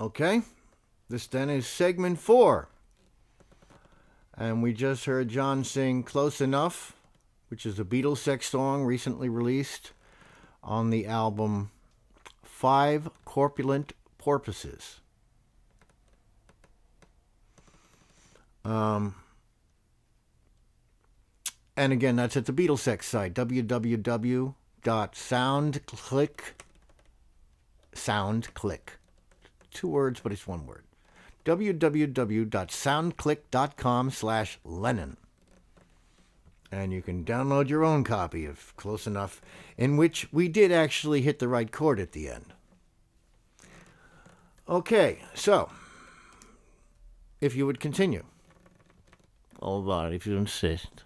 Okay, this then is segment 4. And we just heard John sing Close Enough, which is a BEATLESEX song recently released on the album Five Corpulent Porpoises. And again, that's at the BEATLESEX site, www.soundclick. 2 words, but it's 1 word. www.soundclick.com/Lennon. And you can download your own copy of Close Enough, in which we did actually hit the right chord at the end. Okay, so, if you would continue. All right, if you insist.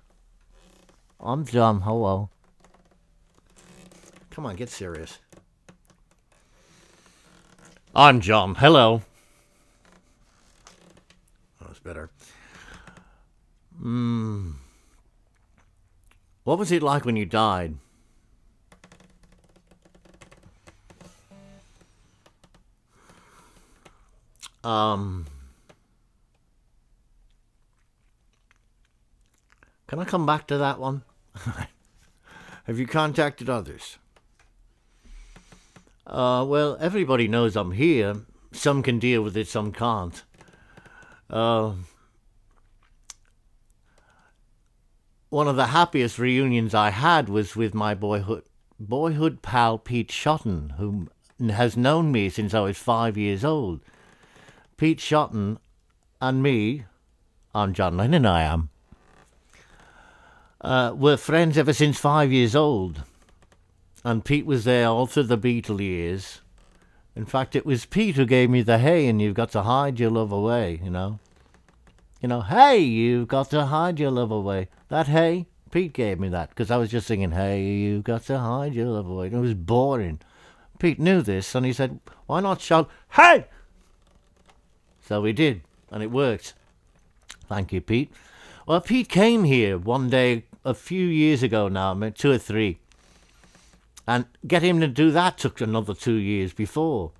I'm John, hello. Come on, get serious. I'm John, hello. That was better. What was it like when you died? Can I come back to that one? Have you contacted others? Well, everybody knows I'm here. Some can deal with it, some can't. One of the happiest reunions I had was with my boyhood pal Pete Shotton, who has known me since I was 5 years old. Pete Shotton and me, I'm John Lennon, I am, were friends ever since 5 years old. And Pete was there all through the Beatle years. In fact, it was Pete who gave me the "Hey, and you've got to hide your love away," you know. Hey, you've got to hide your love away. That "Hey," Pete gave me that, because I was just singing, "Hey, you've got to hide your love away." And it was boring. Pete knew this, and he said, "Why not shout, 'Hey!'" So we did, and it worked. Thank you, Pete. Well, Pete came here one day a few years ago now, 2 or 3. And get him to do that took another 2 years before.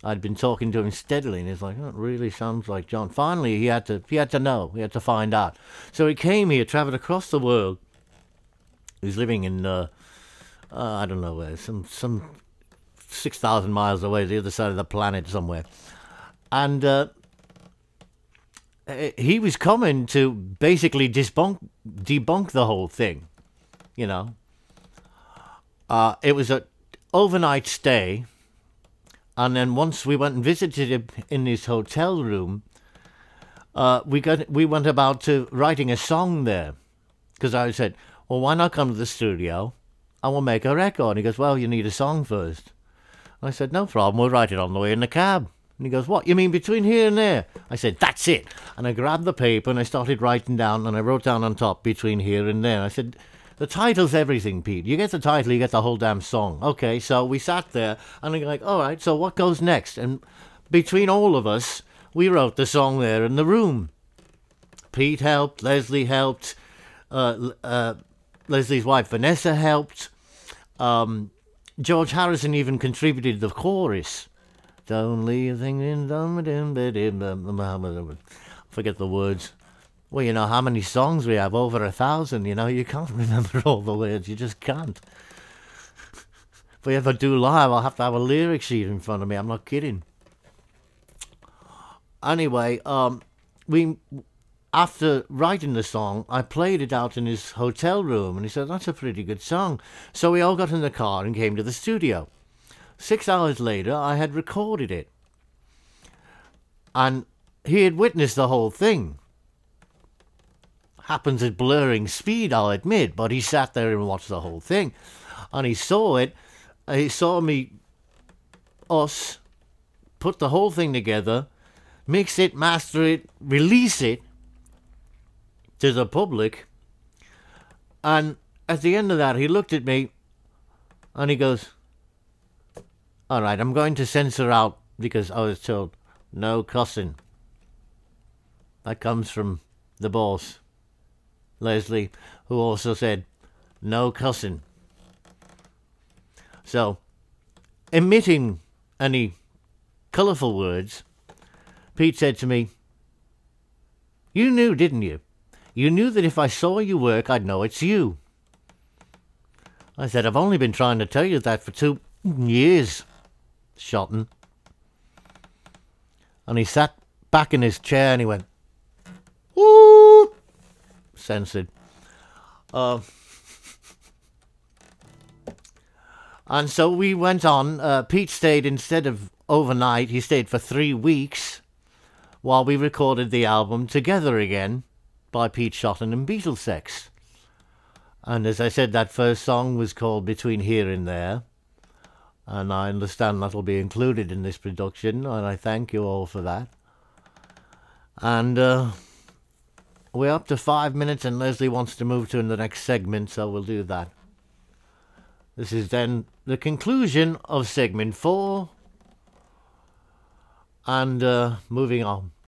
I'd been talking to him steadily, and he's like, "Oh, it really sounds like John." Finally, he had to know. He had to find out. So he came here, traveled across the world. He was living in, I don't know where, some 6,000 miles away, the other side of the planet somewhere. And he was coming to basically debunk the whole thing, you know. It was an overnight stay, and then once we went and visited him in his hotel room, we went about to writing a song there, because I said, "Well, why not come to the studio and we'll make a record?" And he goes, "Well, you need a song first." I said, "No problem, we'll write it on the way in the cab." And he goes, "What, you mean between here and there?" I said, "That's it." And I grabbed the paper and I started writing down, and I wrote down on top, "between here and there." I said, "The title's everything, Pete. You get the title, you get the whole damn song." Okay, so we sat there, and I'm like, all right, so what goes next? And between all of us, we wrote the song there in the room. Pete helped, Leslie helped, Leslie's wife Vanessa helped, George Harrison even contributed the chorus. Don't leave things in, forget the words. Well, you know how many songs we have? Over 1,000, you know. You can't remember all the words. You just can't. If we ever do live, I'll have to have a lyric sheet in front of me. I'm not kidding. Anyway, after writing the song, I played it out in his hotel room, and he said, "That's a pretty good song." So we all got in the car and came to the studio. 6 hours later, I had recorded it. And he had witnessed the whole thing. Happens at blurring speed, I'll admit, but he sat there and watched the whole thing. And he saw it. He saw us, put the whole thing together, mix it, master it, release it to the public. And at the end of that, he looked at me and he goes, "All right, I'm going to censor out," because I was told, "No cussing." That comes from the boss, Leslie, who also said, "No cussing." So, omitting any colourful words Pete said to me, "You knew, didn't you? You knew that if I saw you work, I'd know it's you." I said, "I've only been trying to tell you that for 2 years, Shotton." And he sat back in his chair and he went, "Ooh," censored. And so we went on. Pete stayed, instead of overnight, he stayed for 3 weeks while we recorded the album Together Again by Pete Shotton and BEATLESEX. And as I said, that first song was called Between Here and There. And I understand that'll be included in this production, and I thank you all for that. And we're up to 5 minutes, and Leslie wants to move to the next segment, so we'll do that. This is then the conclusion of segment 4, and moving on.